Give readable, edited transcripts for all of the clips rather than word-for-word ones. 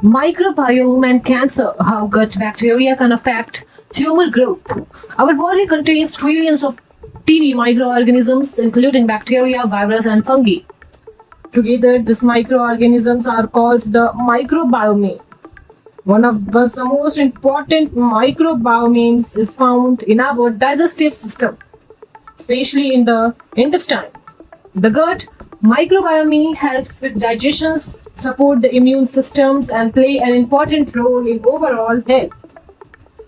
Microbiome and cancer, how gut bacteria can affect tumor growth. Our body contains trillions of tiny microorganisms, including bacteria, virus, and fungi. Together, these microorganisms are called the microbiome. One of the most important microbiomes is found in our digestive system, especially in the intestine. The gut microbiome helps with digestion, support the immune systems, and play an important role in overall health.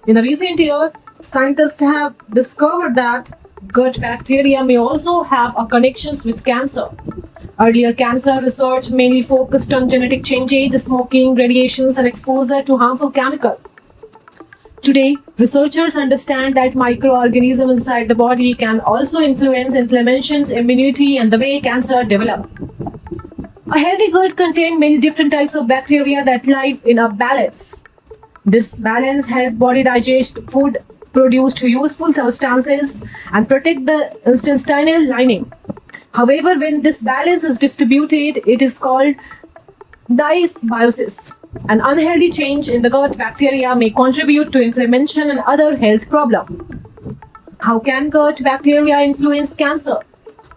In the recent year, scientists have discovered that gut bacteria may also have a connections with cancer. Earlier cancer research mainly focused on genetic changes, smoking, radiations, and exposure to harmful chemicals. Today, researchers understand that microorganisms inside the body can also influence inflammations, immunity, and the way cancer develops. A healthy gut contains many different types of bacteria that live in a balance. This balance helps body digest food, produce useful substances, and protect the intestinal lining. However, when this balance is distributed, it is called dysbiosis. An unhealthy change in the gut bacteria may contribute to inflammation and other health problems. How can gut bacteria influence cancer?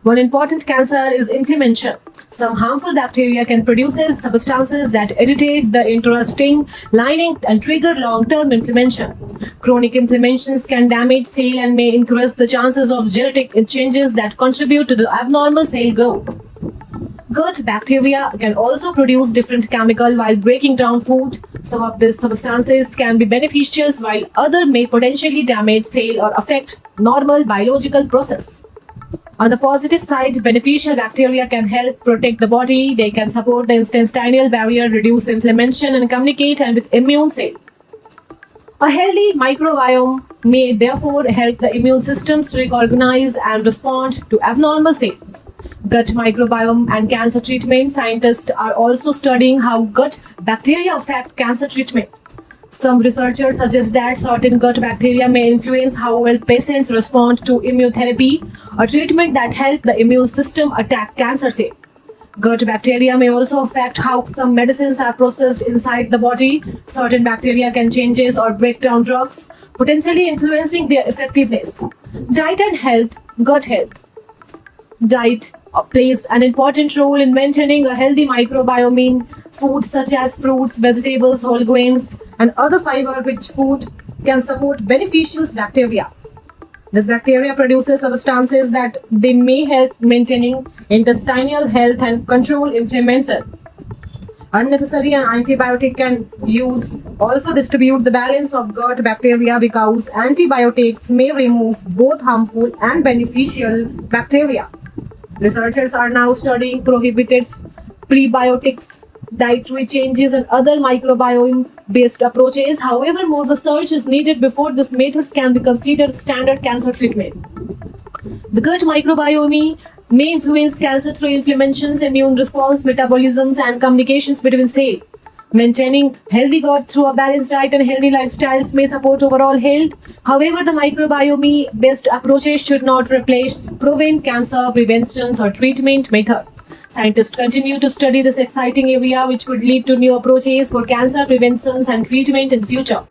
One important cancer is inflammation. Some harmful bacteria can produce substances that irritate the intestinal lining and trigger long-term inflammation. Chronic inflammations can damage cell and may increase the chances of genetic changes that contribute to the abnormal cell growth. Gut bacteria can also produce different chemicals while breaking down food. Some of these substances can be beneficial while others may potentially damage cell or affect normal biological process. On the positive side, beneficial bacteria can help protect the body. They can support the intestinal barrier, reduce inflammation, and communicate with immune cells. A healthy microbiome may therefore help the immune systems recognize and respond to abnormal cells. Gut microbiome and cancer treatment. Scientists are also studying how gut bacteria affect cancer treatment. Some researchers suggest that certain gut bacteria may influence how well patients respond to immunotherapy, a treatment that helps the immune system attack cancer cells. Gut bacteria may also affect how some medicines are processed inside the body. Certain bacteria can change or break down drugs, potentially influencing their effectiveness. Diet and health, gut health. Diet plays an important role in maintaining a healthy microbiome. Foods such as fruits, vegetables, whole grains, and other fiber-rich food can support beneficial bacteria. This bacteria produces substances that they may help maintaining intestinal health and control inflammation. Unnecessary and antibiotic can use also distribute the balance of gut bacteria because antibiotics may remove both harmful and beneficial bacteria. Researchers are now studying prohibited prebiotics, dietary changes, and other microbiome-based approaches. However, more research is needed before these methods can be considered standard cancer treatment. The gut microbiome may influence cancer through inflammations, immune response, metabolisms, and communications between cells. Maintaining healthy gut through a balanced diet and healthy lifestyles may support overall health. However, the microbiome-based approaches should not replace proven cancer prevention or treatment method. Scientists continue to study this exciting area, which could lead to new approaches for cancer prevention and treatment in the future.